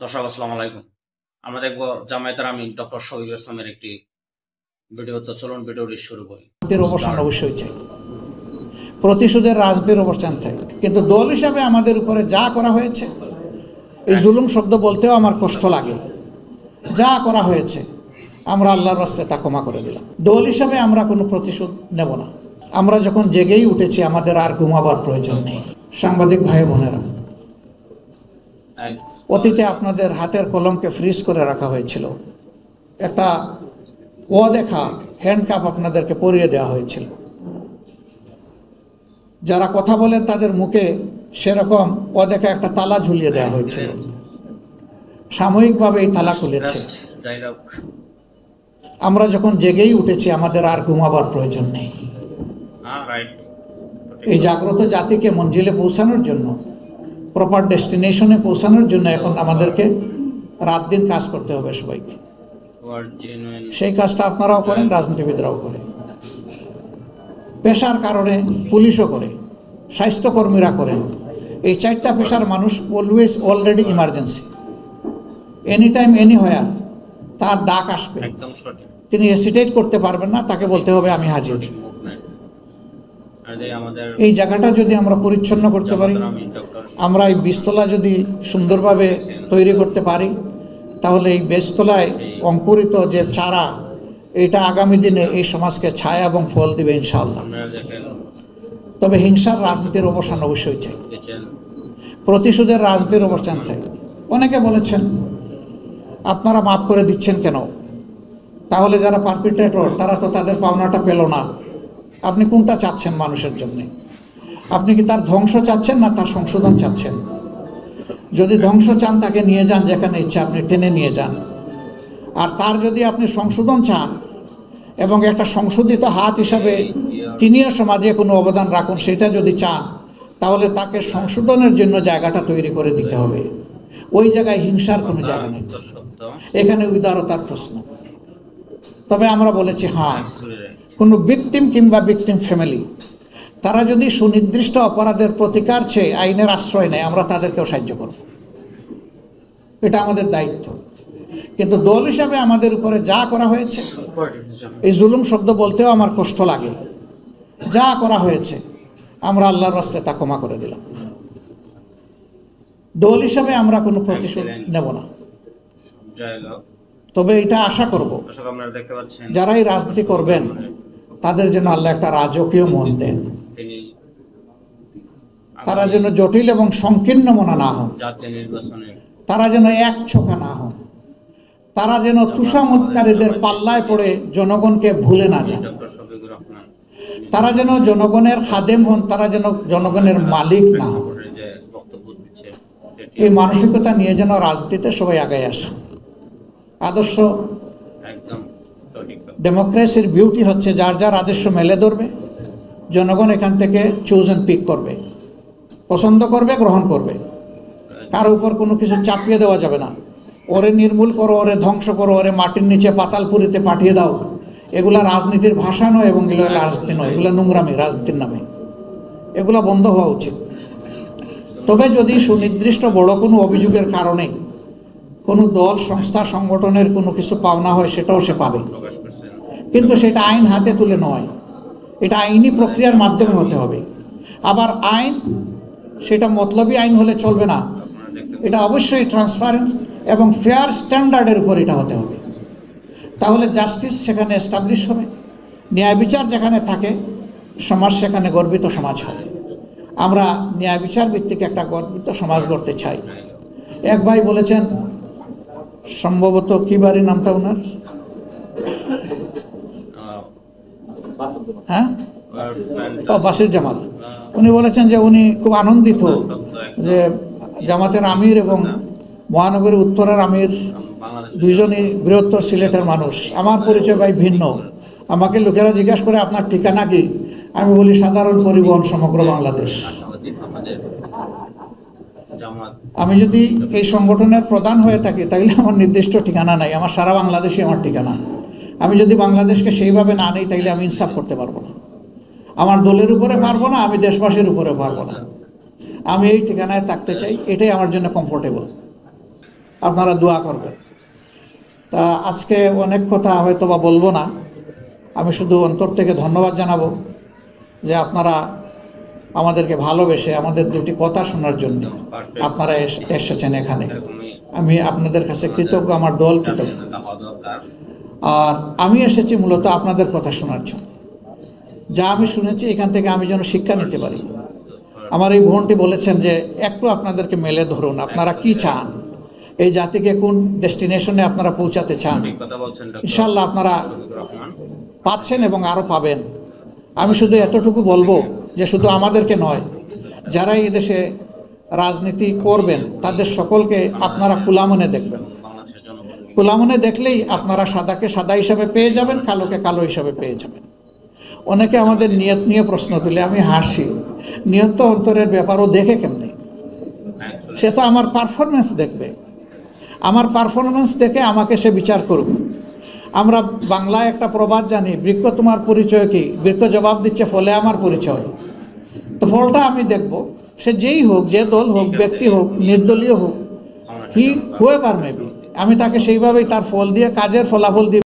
দর্শক আসসালামু আলাইকুম। আমরা দেখব জামায়াতের আমির ডক্টর শহীদুল ইসলামের একটি ভিডিও। তো চলুন ভিডিওটি শুরু করি। অবসান অবশ্যই চাই, প্রতিশোধের রাজনীতির অবসান চাই, কিন্তু দল হিসাবে আমাদের উপরে যা করা হয়েছে, এই জুলুম শব্দ বলতেও আমার কষ্ট লাগে। যা করা হয়েছে আমরা আল্লাহর রাস্তায় তা ক্ষমা করে দিলাম। দল হিসাবে আমরা কোনো প্রতিশোধ নেব না। আমরা যখন জেগেই উঠেছি আমাদের আর ঘুমাবার প্রয়োজন নেই। সাংবাদিক ভাই বোনেরা, অতীতে আপনাদের হাতের কলমকে ফ্রিজ করে রাখা হয়েছিল, একটা অদেখা হ্যান্ডকাপ আপনাদেরকে পরিয়ে দেওয়া হয়েছিল। যারা কথা বলেন তাদের মুখে সেরকম অদেখা একটা তালা ঝুলিয়ে দেওয়া হয়েছিল। সাময়িকভাবে এই তালা খুলেছে। আমরা যখন জেগেই উঠেছি আমাদের আর ঘুমাবার প্রয়োজন নেই। এই জাগ্রত জাতিকে মঞ্জিলে পৌঁছানোর জন্য, প্রপার ডেস্টিনেশনে পৌঁছানোর জন্য এখন আমাদেরকে রাত দিন কাজ করতে হবে সবাইকে। সেই কাজটা আপনারাও করেন, রাজনীতিবিদরাও করে, পেশার কারণে পুলিশও করে, স্বাস্থ্যকর্মীরা করেন। এই চারটা পেশার মানুষ already emergency, any time anywhere তার ডাক আসবে, তিনি হেসিটেট করতে পারবেন না, তাকে বলতে হবে আমি হাজির। এই জায়গাটা যদি আমরা পরিচ্ছন্ন করতে পারি, আমরা এই বীজতলা যদি সুন্দরভাবে তৈরি করতে পারি, তাহলে এই বীজতলায় অঙ্কুরিত যে চারা, এটা আগামী দিনে এই সমাজকে ছায়া এবং ফল দিবে ইনশাআল্লাহ। তবে হিংসার রাজনীতির অবসান অবশ্যই চাই, প্রতিশোধের রাজনীতির অবসান চাই। অনেকে বলেছেন আপনারা মাফ করে দিচ্ছেন কেন, তাহলে যারা পারপিট্রেটর তারা তো তাদের পাওনাটা পেল না। আপনি কোনটা চাচ্ছেন মানুষের জন্য? আপনি কি তার ধ্বংস চাচ্ছেন না তার সংশোধন চাচ্ছেন? যদি ধ্বংস চান তাকে নিয়ে যান যেখানে ইচ্ছা, আপনি টেনে নিয়ে যান। আর তার যদি আপনি সংশোধন চান এবং একটা সংশোধিত হাত হিসাবে তিনিও সমাজে কোনো অবদান রাখুন, সেটা যদি চান, তাহলে তাকে সংশোধনের জন্য জায়গাটা তৈরি করে দিতে হবে। ওই জায়গায় হিংসার কোনো জায়গা নেই, এখানে উদারতার প্রশ্ন। তবে আমরা বলেছি হ্যাঁ, কোনো ভিকটিম কিংবা ভিকটিম ফ্যামিলি তারা যদি সুনির্দিষ্ট অপরাধের প্রতিকার চেয়ে আইনের আশ্রয় নেয়, আমরা তাদেরকেও সাহায্য করব, এটা আমাদের দায়িত্ব। কিন্তু দল হিসাবে আমাদের উপরে যা করা হয়েছে, এই জুলুম শব্দ বলতেও আমার কষ্ট লাগে। যা করা হয়েছে আমরা আল্লাহর রাস্তায় তা ক্ষমা করে দিলাম। দল হিসাবে আমরা কোনো প্রতিশোধ নেব না। তবে এটা আশা করব যারা এই রাজনীতি করবেন তাদের জন্য আল্লাহ একটা রাজকীয় মন দেন, তারা যেন জটিল এবং সংকীর্ণ মনা না হন, তারা যেন এক ছোকা না হন, তারা যেন তুষামতকারীদের পাল্লায় পড়ে জনগণকে ভুলে না যান, তারা যেন জনগণের খাদেম হন, তারা যেন জনগণের মালিক না হন। এই মানসিকতা নিয়ে যেন রাজনীতিতে সবাই আগায় আসে। আদর্শ ডেমোক্রেসির বিউটি হচ্ছে যার যার আদর্শ মেলে ধরবে, জনগণ এখান থেকে চুজ অ্যান্ড পিক করবে, পছন্দ করবে, গ্রহণ করবে। কারো উপর কোনো কিছু চাপিয়ে দেওয়া যাবে না। ওরে নির্মূল করো, ওরে ধ্বংস করো, ওরে মাটির নিচে পাতালপুরিতে পাঠিয়ে দাও, এগুলা রাজনীতির ভাষা নয় এবং এগুলো রাজনীতি নয়, এগুলো নোংরামি রাজনীতির নামে। এগুলো বন্ধ হওয়া উচিত। তবে যদি সুনির্দিষ্ট বড় কোনো অভিযোগের কারণে কোনো দল, সংস্থা, সংগঠনের কোনো কিছু পাওনা হয়, সেটাও সে পাবে, কিন্তু সেটা আইন হাতে তুলে নয়, এটা আইনি প্রক্রিয়ার মাধ্যমে হতে হবে। আবার আইন সেটা মতলবী আইন হলে চলবে না, এটা অবশ্যই ট্রান্সপারেন্ট এবং ফেয়ার স্ট্যান্ডার্ডের উপর এটা হতে হবে। তাহলে জাস্টিস সেখানে এস্টাবলিশ হবে, ন্যায় বিচার যেখানে থাকে সমাজ সেখানে গর্বিত সমাজ হবে। আমরা ন্যায় বিচার ভিত্তিক একটা গর্বিত সমাজ গড়তে চাই। এক ভাই বলেছেন, সম্ভবত কি বাড়ি নামটা ওনার, হ্যাঁ, বাসির জামাত, উনি বলেছেন যে উনি খুব আনন্দিত যে জামাতের আমির এবং মহানগরী উত্তরের আমির দুইজনই বৃহত্তর সিলেটের মানুষ। আমার পরিচয় ভাই ভিন্ন। আমাকে লোকেরা জিজ্ঞাসা করে আপনার ঠিকানা কি, আমি বলি সাধারণ পরিবহন সমগ্র বাংলাদেশ। আমি যদি এই সংগঠনের প্রধান হয়ে থাকি তাহলে আমার নির্দিষ্ট ঠিকানা নাই, আমার সারা বাংলাদেশই আমার ঠিকানা। আমি যদি বাংলাদেশকে সেইভাবে না নিই তাহলে আমি ইনসাফ করতে পারবো না, আমার দলের উপরে পারবো না, আমি দেশবাসীর উপরে পারবো না। আমি এই ঠিকানায় থাকতে চাই, এটাই আমার জন্য কমফোর্টেবল। আপনারা দোয়া করবেন। তা আজকে অনেক কথা হয়তো বা বলবো না, আমি শুধু অন্তর থেকে ধন্যবাদ জানাবো যে আপনারা আমাদেরকে ভালোবেসে আমাদের দুটি কথা শোনার জন্য আপনারা এসেছেন এখানে। আমি আপনাদের কাছে কৃতজ্ঞ, আমার দল কৃতজ্ঞ। আর আমি এসেছি মূলত আপনাদের কথা শোনার জন্য। যা আমি শুনেছি এখান থেকে আমি যেন শিক্ষা নিতে পারি। আমার এই বোনটি বলেছেন যে একটু আপনাদেরকে মেলে ধরুন, আপনারা কি চান, এই জাতিকে কোন ডেস্টিনেশনে আপনারা পৌঁছাতে চান। ইনশাল্লাহ আপনারা পাচ্ছেন এবং আরও পাবেন। আমি শুধু এতটুকু বলবো যে শুধু আমাদেরকে নয়, যারা এই দেশে রাজনীতি করবেন তাদের সকলকে আপনারা খোলামনে দেখবেন। খোলামনে দেখলেই আপনারা সাদাকে সাদা হিসাবে পেয়ে যাবেন, কালোকে কালো হিসাবে পেয়ে যাবেন। অনেকে আমাদের নিয়ত নিয়ে প্রশ্ন তুলে, আমি হাসি। নিয়ত তো অন্তরের ব্যাপারও দেখে কেমনি, সে তো আমার পারফরমেন্স দেখবে, আমার পারফরমেন্স দেখে আমাকে সে বিচার করবে। আমরা বাংলায় একটা প্রবাদ জানি, বৃক্ষ তোমার পরিচয় কি, বৃক্ষ জবাব দিচ্ছে ফলে আমার পরিচয়। তো ফলটা আমি দেখব, সে যেই হোক, যে দল হোক, ব্যক্তি হোক, নির্দলীয় হোক, হুয়েভার মে বি, আমি তাকে সেইভাবেই তার ফল দিয়ে, কাজের ফলাফল দিয়ে